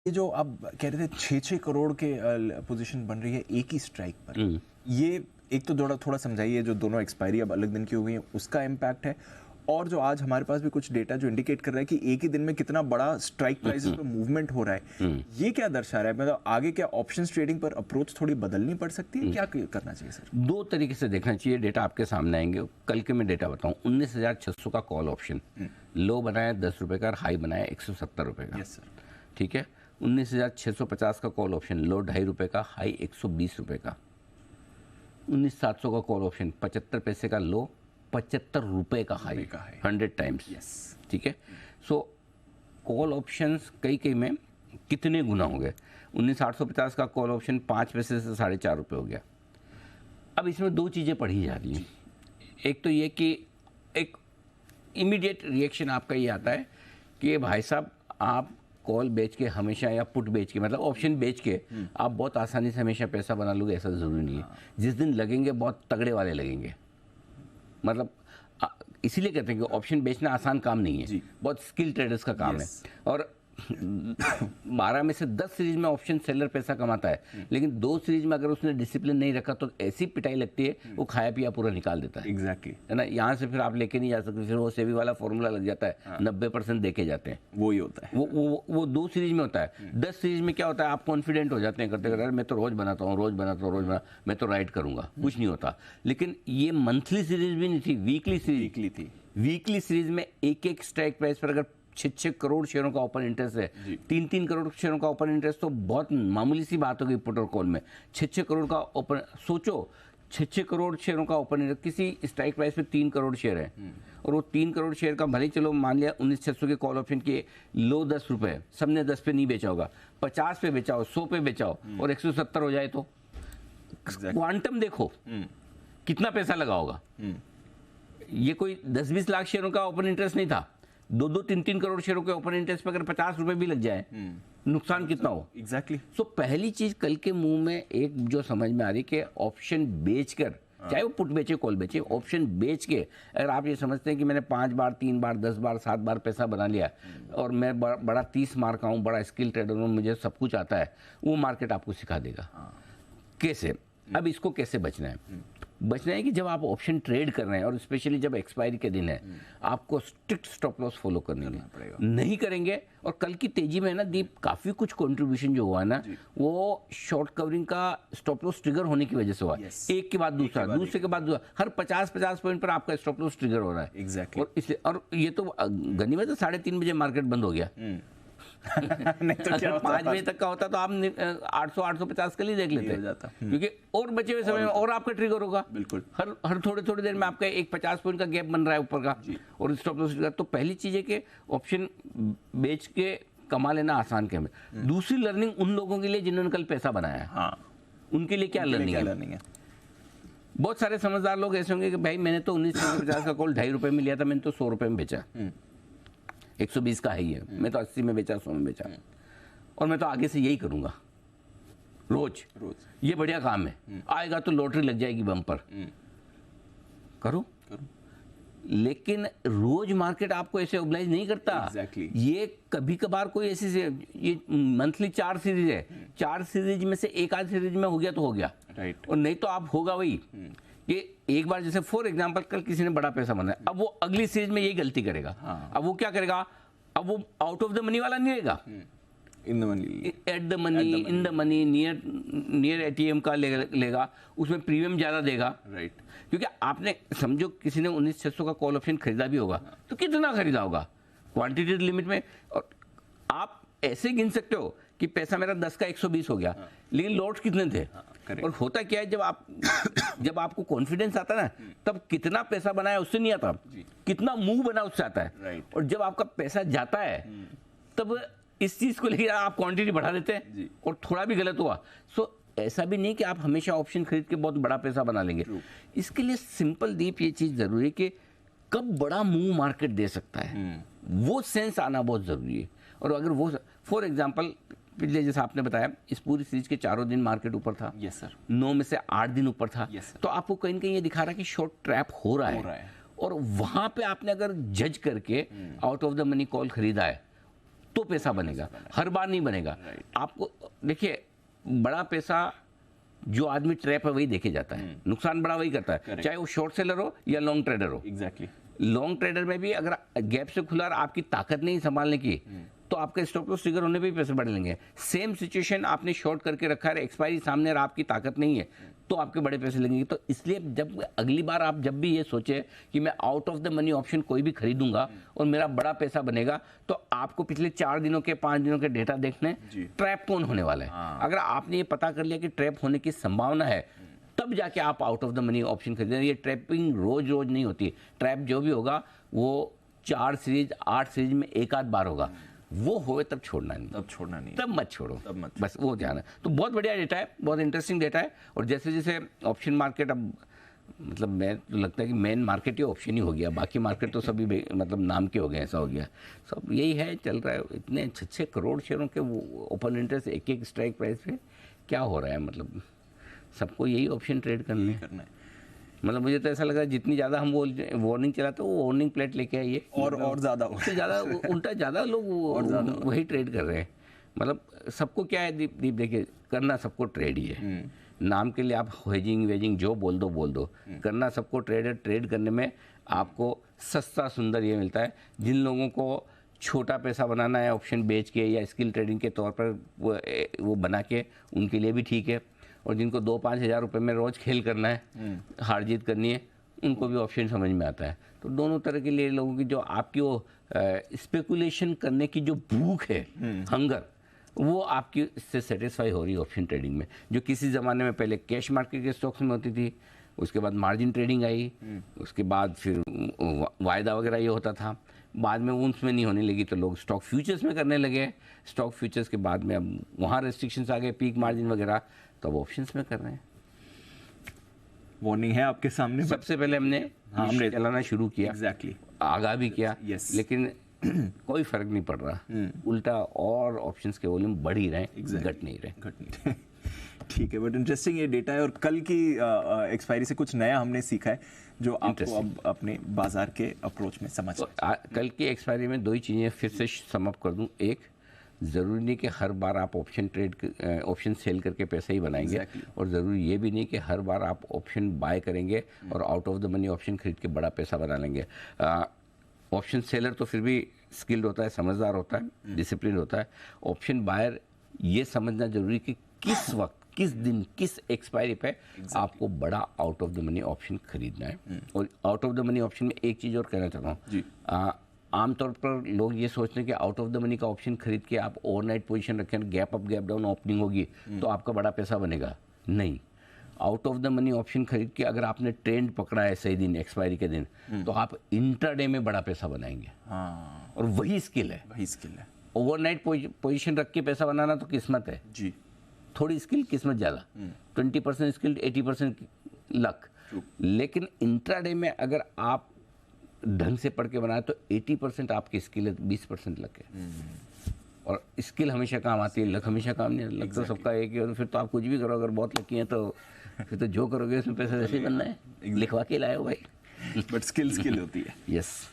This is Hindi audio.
ये जो आप कह रहे थे 6-6 करोड़ के पोजीशन बन रही है एक ही स्ट्राइक पर, ये एक तो थोड़ा समझाइए, जो दोनों एक्सपायरी अब अलग दिन की हो गई है उसका इम्पैक्ट है, और जो आज हमारे पास भी कुछ डेटा जो इंडिकेट कर रहा है कि एक ही दिन में कितना बड़ा स्ट्राइक प्राइसेस पे मूवमेंट हो रहा है, ये क्या दर्शा रहा है? मतलब आगे क्या ऑप्शंस ट्रेडिंग पर अप्रोच थोड़ी बदलनी पड़ सकती है? क्या करना चाहिए सर? दो तरीके से देखना चाहिए, डेटा आपके सामने आएंगे। कल के मैं डेटा बताऊं, 19,600 का कॉल ऑप्शन, लो बनाया 10 रुपए का और हाई बनाया 170 रुपए का। Yes sir. ठीक है। 19,650 का कॉल ऑप्शन, लो 2.5 रुपए का, हाई 120 रुपए का। 19,700 का कॉल ऑप्शन, 75 पैसे का लो, 75 रुपए का हाई, 100 टाइम्स। यस। ठीक है। सो कॉल ऑप्शंस कई में कितने गुना हो गए? 19,850 का कॉल ऑप्शन 5 पैसे से 4.5 रुपए हो गया। अब इसमें दो चीज़ें पढ़ी जा रही हैं। एक तो ये कि एक इमीडिएट रिएक्शन आपका ये आता है कि भाई साहब, आप कॉल बेच के हमेशा, या पुट बेच के, मतलब ऑप्शन बेच के आप बहुत आसानी से हमेशा पैसा बना लोगे, ऐसा ज़रूरी नहीं है। जिस दिन लगेंगे बहुत तगड़े वाले लगेंगे। मतलब इसीलिए कहते हैं कि ऑप्शन बेचना आसान काम नहीं है, बहुत स्किल ट्रेडर्स का काम है। और 12 में से 10 सीरीज में ऑप्शन सेलर पैसा कमाता है, लेकिन 2 सीरीज में अगर उसने डिसिप्लिन नहीं रखा तो ऐसी पिटाई लगती है, वो खाया पिया पूरा निकाल देता है। एग्जैक्टली। है ना? यहाँ से फिर आप लेके नहीं जा सकते, फिर वो सेवी वाला फॉर्मूला लग जाता है। 90% देके जाते हैं, वो ही होता है। वो 2 सीरीज में होता है। 10 सीरीज में क्या होता है, आप कॉन्फिडेंट हो जाते हैं करते करते, मैं तो रोज बनाता हूँ, मैं तो राइड करूंगा, कुछ नहीं होता। लेकिन ये मंथली सीरीज भी नहीं थी, वीकली थी। वीकली सीरीज में एक स्ट्राइक प्राइस पर अगर 6 करोड़ शेयरों का ओपन इंटरेस्ट है, 3 करोड़ शेयरों का ओपन इंटरेस्ट तो बहुत मामूली सी बात हो गई पुट और कॉल में। 6 करोड़ का ओपन, सोचो 6 करोड़ शेयरों का ओपन इंटरेस्ट, किसी स्ट्राइक प्राइस पे 3 करोड़ शेयर है, और वो 3 करोड़ शेयर का भले चलो मान लिया 19,600 के कॉल ऑप्शन के लो 10 रुपए, सबने 10 पे नहीं बेचा होगा, 50 पे बेचाओ, 100 पे बेचाओ और 170 हो जाए तो क्वांटम देखो कितना पैसा लगा होगा। ये कोई 10-20 लाख शेयरों का ओपन इंटरेस्ट नहीं था, 2-3 करोड़ शेयरों के ओपन इंटरेस्ट पर अगर 50 रुपए भी लग जाए, नुकसान कितना हो? एग्जैक्टली। सो पहली चीज कल के मुंह में एक जो समझ में आ रही कि ऑप्शन बेचकर, चाहे वो पुट बेचे कॉल बेचे, ऑप्शन बेच के अगर आप ये समझते हैं कि मैंने 5 बार 3 बार 10 बार 7 बार पैसा बना लिया और मैं बड़ा 30 मार का हूँ, बड़ा स्किल ट्रेडर हूँ, मुझे सब कुछ आता है, वो मार्केट आपको सिखा देगा कैसे। अब इसको कैसे बचना है कि जब आप ऑप्शन ट्रेड कर रहे हैं और स्पेशली जब एक्सपायरी के दिन है, आपको स्ट्रिक्ट स्टॉप लॉस फॉलो करनी है। नहीं करेंगे, और कल की तेजी में है ना दीप, काफी कुछ कंट्रीब्यूशन जो हुआ है ना, वो शॉर्ट कवरिंग का स्टॉप लॉस ट्रिगर होने की वजह से हुआ। एक के बाद दूसरा, दूसरे के बाद दूसरा, हर 50 पॉइंट पर आपका स्टॉप लॉस ट्रिगर हो रहा है। एग्जैक्टली। और इसलिए, और ये तो गनीमत है 3:30 बजे मार्केट बंद हो गया। नहीं तो क्या 5 बजे तक का होता तो आप 800-850 के लिए देख लेते जाता। क्योंकि और बचे हुए समय में और आपका ट्रिगर होगा। बिल्कुल। हर थोड़ी देर में आपका एक 50 पॉइंट का गैप बन रहा है ऊपर का, और स्टॉप लॉस ट्रिगर। तो पहली चीज है कि ऑप्शन बेच के कमा लेना आसान क्या है। दूसरी लर्निंग उन लोगों के लिए जिन्होंने कल पैसा बनाया है, उनके लिए क्या लर्निंग है? बहुत सारे समझदार लोग ऐसे होंगे कि भाई मैंने तो 1950 का कॉल 2.5 रुपए में लिया था, मैंने तो 100 रुपए में बेचा, 120 का ही है, मैं तो 80 में बेचा, 100 में बेचा, और मैं तो आगे से यही करूंगा रोज। ये बढ़िया काम है, आएगा तो लॉटरी लग जाएगी बम्पर, करो। लेकिन रोज मार्केट आपको ऐसे ऑब्लाइज नहीं करता। ये कभी कभार कोई ऐसी ये मंथली 4 सीरीज है, 4 सीरीज में से एक आध सीरीज में हो गया तो हो गया, और नहीं तो आप होगा वही। ये एक बार जैसे फॉर एग्जांपल कल किसी ने बड़ा पैसा बनाया, अब वो अगली सीरीज में यही गलती करेगा। अब वो क्या करेगा, अब वो आउट ऑफ द मनी वाला नहीं रहेगा, in the money, at the money, in the money, near ATM का लेगा, उसमें प्रीमियम ज्यादा देगा। राइट। क्योंकि आपने समझो किसी ने 19,600 का कॉल ऑप्शन खरीदा भी होगा, तो कितना खरीदा होगा क्वांटिटी लिमिट में, और आप ऐसे गिन सकते हो कि पैसा मेरा 10 का 120 हो गया, लेकिन लॉट्स कितने थे। और होता क्या है, जब आपको कॉन्फिडेंस आता है ना, तब कितना पैसा बनाया उससे नहीं आता, कितना मूव बना उससे आता है। और जब आपका पैसा जाता है तब इस चीज को लेकर आप क्वांटिटी बढ़ा देते हैं, और थोड़ा भी गलत हुआ। सो ऐसा भी नहीं कि आप हमेशा ऑप्शन खरीद के बहुत बड़ा पैसा बना लेंगे। इसके लिए सिंपल दीप ये चीज जरूरी है कि कब बड़ा मूव मार्केट दे सकता है, वो सेंस आना बहुत जरूरी है। और अगर वो, फॉर एग्जाम्पल पिछले जैसा आपने बताया, इस पूरी सीरीज के 4 दिन मार्केट ऊपर था। Yes sir. 9 में से 8 दिन ऊपर था। तो आपको कहीं ना कहीं ये दिखा रहा है कि शॉर्ट ट्रैप हो रहा है। और वहां पे आपने अगर जज करके out of the money call खरीदा है तो पैसा बनेगा, हर बार नहीं बनेगा। आपको देखिए, बड़ा पैसा जो आदमी ट्रैप है वही देखे जाता है, नुकसान बड़ा वही करता है, चाहे वो शॉर्ट सेलर हो या लॉन्ग ट्रेडर हो। एग्जैक्टली। लॉन्ग ट्रेडर में भी अगर गैप से खुला और आपकी ताकत नहीं संभालने की, तो आपका स्टॉप लॉस ट्रिगर होने पे भी पैसे बढ़ लेंगे। सेम सिचुएशन आपने शॉर्ट करके रखा है, एक्सपायरी सामने और आपकी ताकत नहीं है, तो आपके बड़े पैसे लगेंगे। तो इसलिए जब अगली बार आप जब भी ये सोचे कि मैं out of the money option कोई भी खरीदूंगा और मेरा बड़ा पैसा बनेगा, तो आपको पिछले 4 दिनों के 5 दिनों के डेटा देखने, ट्रैप कौन होने वाला है। अगर आपने ये पता कर लिया कि ट्रैप होने की संभावना है, तब जाके आप out of the money option खरीदें। ये ट्रैपिंग रोज रोज नहीं होती। ट्रैप जो भी होगा वो 4 सीरीज 8 सीरीज में एक आध बार होगा, वो होए तब छोड़ना नहीं, तब मत छोड़ो, बस वो ध्यान है। तो बहुत बढ़िया डेटा है, बहुत इंटरेस्टिंग डेटा है। और जैसे जैसे ऑप्शन मार्केट अब मतलब मैं तो लगता है कि मेन मार्केट ही ऑप्शन ही हो गया, बाकी मार्केट तो सभी मतलब नाम के हो गए, ऐसा हो गया। सब यही है, चल रहा है। इतने 6 करोड़ शेयरों के ओपन इंटरेस्ट एक स्ट्राइक प्राइस पे क्या हो रहा है, मतलब सबको यही ऑप्शन ट्रेड करना है। मतलब मुझे तो ऐसा लगा जितनी ज़्यादा हम वार्निंग चलाते वो वार्निंग प्लेट लेके आइए और ज़्यादा उससे ज़्यादा उल्टा ज़्यादा लोग वही ट्रेड कर रहे हैं। मतलब सबको क्या है दीप देखिए, करना सबको ट्रेड ही है। नाम के लिए आप हेजिंग वेजिंग जो बोल दो, करना सबको ट्रेड है। ट्रेड करने में आपको सस्ता सुंदर ये मिलता है। जिन लोगों को छोटा पैसा बनाना है ऑप्शन बेच के या स्किल ट्रेडिंग के तौर पर वो बना के, उनके लिए भी ठीक है। और जिनको 2-5 हज़ार रुपये में रोज़ खेल करना है, हार जीत करनी है, उनको भी ऑप्शन समझ में आता है। तो दोनों तरह के लिए लोगों की जो आपकी वो स्पेकुलेशन करने की जो भूख है, हंगर, वो आपकी इससे सेटिस्फाई हो रही है ऑप्शन ट्रेडिंग में। जो किसी ज़माने में पहले कैश मार्केट के स्टॉक्स में होती थी, उसके बाद मार्जिन ट्रेडिंग आई, उसके बाद फिर वायदा वगैरह ये होता था, बाद में उसमें नहीं होने लगी तो लोग स्टॉक फ्यूचर्स में करने लगे। स्टॉक फ्यूचर्स के बाद में अब वहाँ रेस्ट्रिक्शंस आ गए, पीक मार्जिन वगैरह, तो अब ऑप्शंस में कर रहे हैं। वार्निंग है आपके सामने। सबसे पहले हमने चलाना शुरू किया, एग्जैक्टली, आगाह भी किया, लेकिन कोई फर्क नहीं पड़ रहा, उल्टा और ऑप्शंस के वॉल्यूम बढ़ ही रहे हैं, घट नहीं रहे। ठीक है, बट इंटरेस्टिंग ये डेटा है। और कल की एक्सपायरी से कुछ नया हमने सीखा है जो आपको अब अपने बाजार के अप्रोच में समझ कल की एक्सपायरी में 2 ही चीज़ें फिर से समअप कर दूं। एक, ज़रूरी नहीं कि हर बार आप ऑप्शन सेल करके पैसे ही बनाएंगे, और ज़रूरी ये भी नहीं कि हर बार आप ऑप्शन बाय करेंगे और out of the money option खरीद के बड़ा पैसा बना लेंगे। ऑप्शन सेलर तो फिर भी स्किल्ड होता है, समझदार होता है, डिसिप्लिन होता है। ऑप्शन बायर ये समझना जरूरी कि किस वक्त, किस दिन, किस एक्सपायरी पे आपको बड़ा out of the money option खरीदना है। और out of the money option में एक चीज़ और कहना चाहता हूँ, आमतौर पर लोग ये सोचते हैं कि आउट ऑफ द मनी का ऑप्शन खरीद के आप ओवरनाइट पोजीशन रखें, gap up gap down opening होगी तो आपका बड़ा पैसा बनेगा, नहीं। Out of the money option खरीद के अगर आपने ट्रेंड पकड़ा है सही दिन, एक्सपायरी के दिन, तो आप इंट्राडे में बड़ा पैसा बनाएंगे। और वही स्किल है। ओवरनाइट पोजीशन रख के पैसा बनाना तो किस्मत है जी, थोड़ी स्किल, किस्मत ज़्यादा। 20% स्किल, 80% लक। लेकिन इंट्राडे में अगर आप ढंग से पढ़ के बनाए तो 80% आपकी स्किल है, 20% लक है। और स्किल हमेशा काम आती है, लक हमेशा काम नहीं। लक तो सबका एक है, और फिर तो आप कुछ भी करो, अगर बहुत लकी हैं तो फिर तो जो करोगे उसमें पैसा जैसे ही बनना है, लिखवा के लाए हो भाई। बट स्किल होती है। यस।